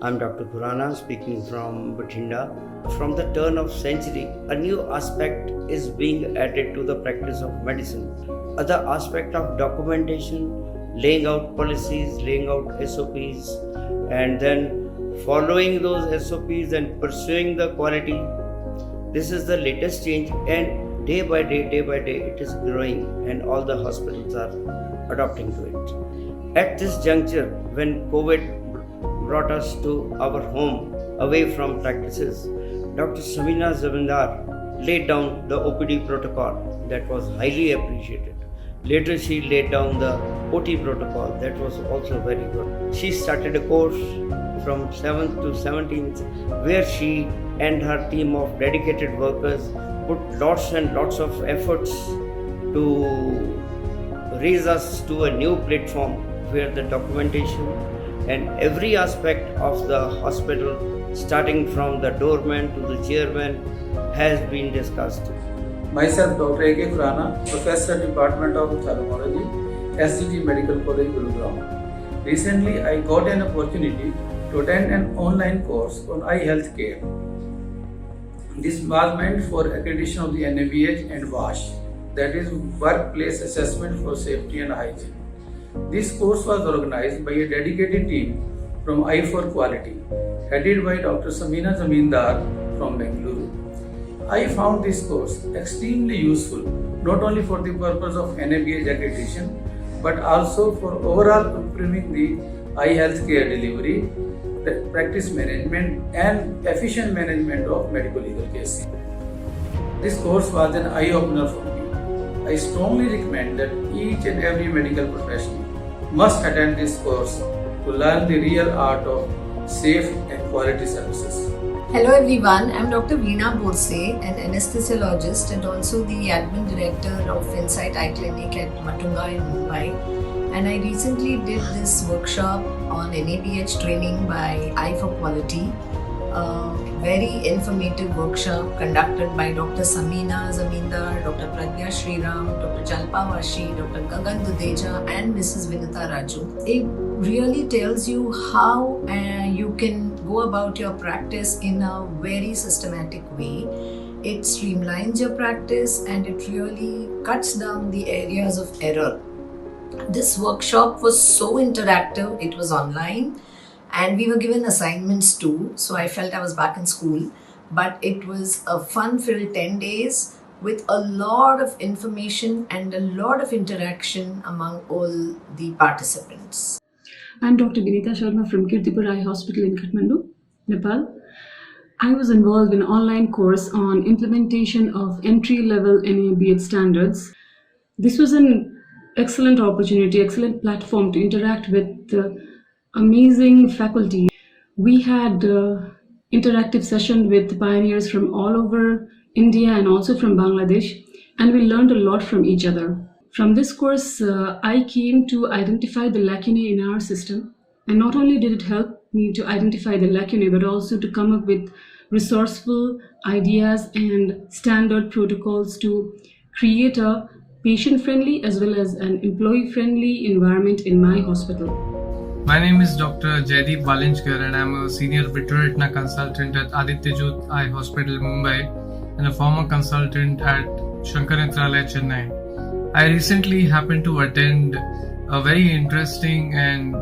I'm Dr. Khurana speaking from Bathinda. From the turn of century, a new aspect is being added to the practice of medicine. Other aspect of documentation, laying out policies, laying out SOPs, and then following those SOPs and pursuing the quality. This is the latest change, and day by day, it is growing, and all the hospitals are adopting to it. At this juncture, when COVID brought us to our home away from practices, Dr. Samina Zamindar laid down the OPD protocol that was highly appreciated. Later, she laid down the OT protocol that was also very good. She started a course from 7th to 17th where she and her team of dedicated workers put lots and lots of efforts to raise us to a new platform where the documentation and every aspect of the hospital, starting from the doorman to the chairman, has been discussed. Myself, Dr. A.K. Khurana, Professor, Department of Ophthalmology, SCT Medical College, Gurugram. Recently, I got an opportunity to attend an online course on eye health care. This was meant for accreditation of the NABH and WASH, that is Workplace Assessment for Safety and Hygiene. This course was organized by a dedicated team from Eye for Quality, headed by Dr. Samina Zamindar from Bengaluru. I found this course extremely useful, not only for the purpose of NABH accreditation, but also for overall improving the eye health care delivery, practice management, and efficient management of medical legal cases. This course was an eye-opener for me. I strongly recommend that each and every medical professional must attend this course to learn the real art of safe and quality services. Hello everyone, I'm Dr. Veena Borse, an anesthesiologist and also the admin director of Insight Eye Clinic at Matunga in Mumbai. And I recently did this workshop on NABH training by Eye for Quality. A very informative workshop conducted by Dr. Samina Zamindar, Dr. Pragya Shriram, Dr. Jalpa Vashi, Dr. Gagan Dudeja and Mrs. Vinita Raju. It really tells you how you can go about your practice in a very systematic way. It streamlines your practice and it really cuts down the areas of error. This workshop was so interactive, it was online and we were given assignments too, so I felt I was back in school. But it was a fun-filled 10 days with a lot of information and a lot of interaction among all the participants. I'm Dr. Vinita Sharma from Kirtipur Eye Hospital in Kathmandu, Nepal. I was involved in an online course on implementation of entry-level NABH standards. This was an excellent opportunity, excellent platform to interact with amazing faculty. We had interactive session with pioneers from all over India and also from Bangladesh, and we learned a lot from each other. From this course, I came to identify the lacunae in our system, and not only did it help me to identify the lacunae, but also to come up with resourceful ideas and standard protocols to create a patient-friendly as well as an employee-friendly environment in my hospital. My name is Dr. Jaideep Balinchkar and I'm a senior vitreoretina consultant at Aditya Jyot Eye Hospital, Mumbai, and a former consultant at Shankar Nethralaya, Chennai. I recently happened to attend a very interesting and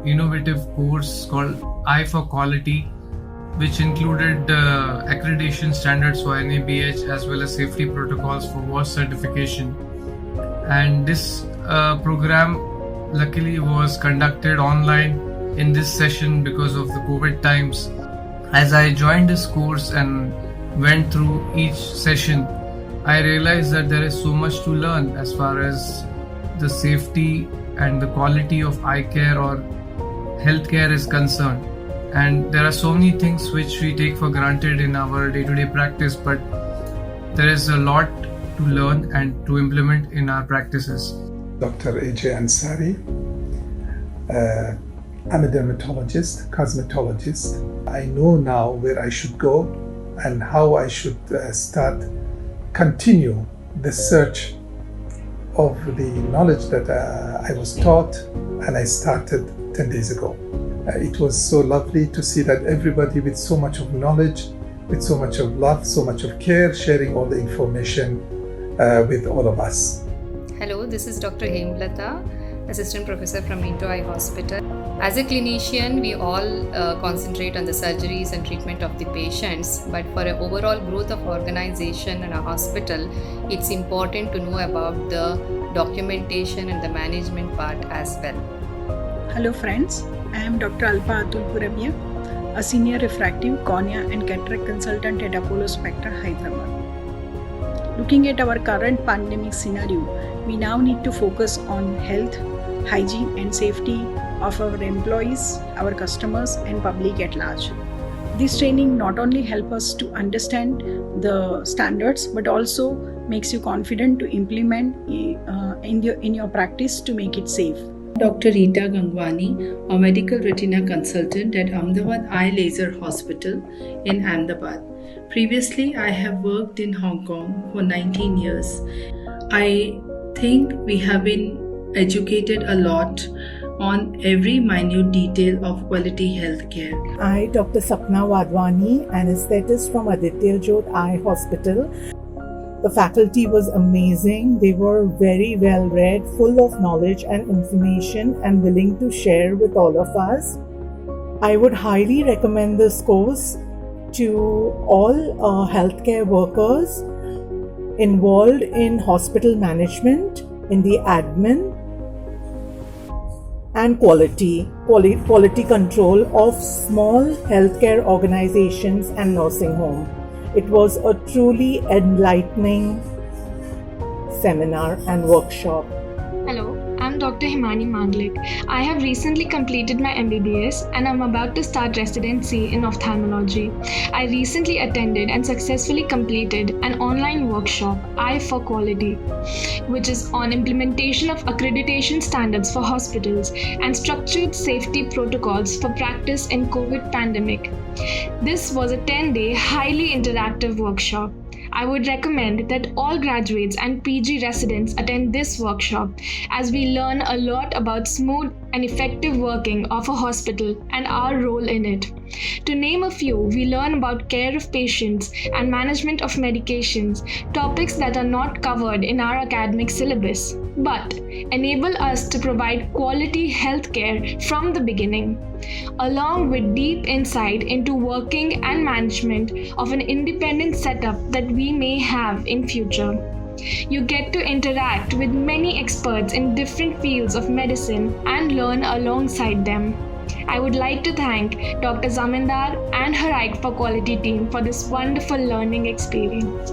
innovative course called Eye for Quality, which included accreditation standards for NABH as well as safety protocols for WASH certification. And this program luckily was conducted online in this session because of the COVID times. As I joined this course and went through each session, I realized that there is so much to learn as far as the safety and the quality of eye care or healthcare is concerned. And there are so many things which we take for granted in our day-to-day practice, but there is a lot to learn and to implement in our practices. Dr. AJ Ansari. I'm a dermatologist, cosmetologist. I know now where I should go and how I should continue the search of the knowledge that I was taught and I started 10 days ago. It was so lovely to see that everybody with so much of knowledge, with so much of love, so much of care, sharing all the information with all of us. Hello, this is Dr. Hemlata, Assistant Professor from Minto Eye Hospital. As a clinician, we all concentrate on the surgeries and treatment of the patients, but for an overall growth of organization and a hospital, it's important to know about the documentation and the management part as well. Hello friends, I am Dr. Alpa Atul Puramia, a Senior Refractive Cornea and Cataract Consultant at Apollo Spectra, Hyderabad. Looking at our current pandemic scenario, we now need to focus on health, hygiene and safety of our employees, our customers and public at large. This training not only helps us to understand the standards but also makes you confident to implement in your practice to make it safe. Dr. Rita Gangwani, a medical retina consultant at Ahmedabad Eye Laser Hospital in Ahmedabad. Previously, I have worked in Hong Kong for 19 years. I think we have been educated a lot on every minute detail of quality healthcare. I, Dr. Sapna Wadhwani, anesthetist from Aditya Jyot Eye Hospital. The faculty was amazing. They were very well read, full of knowledge and information and willing to share with all of us. I would highly recommend this course to all healthcare workers involved in hospital management, in the admin and quality control of small healthcare organizations and nursing homes. It was a truly enlightening seminar and workshop. Hello, I'm Dr. Himani Manglik. I have recently completed my MBBS and I'm about to start residency in ophthalmology. I recently attended and successfully completed an online workshop, Eye for Quality, which is on implementation of accreditation standards for hospitals and structured safety protocols for practice in COVID pandemic. This was a 10-day highly interactive workshop. I would recommend that all graduates and PG residents attend this workshop as we learn a lot about smooth and effective working of a hospital and our role in it. To name a few, we learn about care of patients and management of medications, topics that are not covered in our academic syllabus, but enable us to provide quality healthcare from the beginning, along with deep insight into working and management of an independent setup that we may have in future. You get to interact with many experts in different fields of medicine and learn alongside them. I would like to thank Dr. Zamindar and her Eye for Quality team for this wonderful learning experience.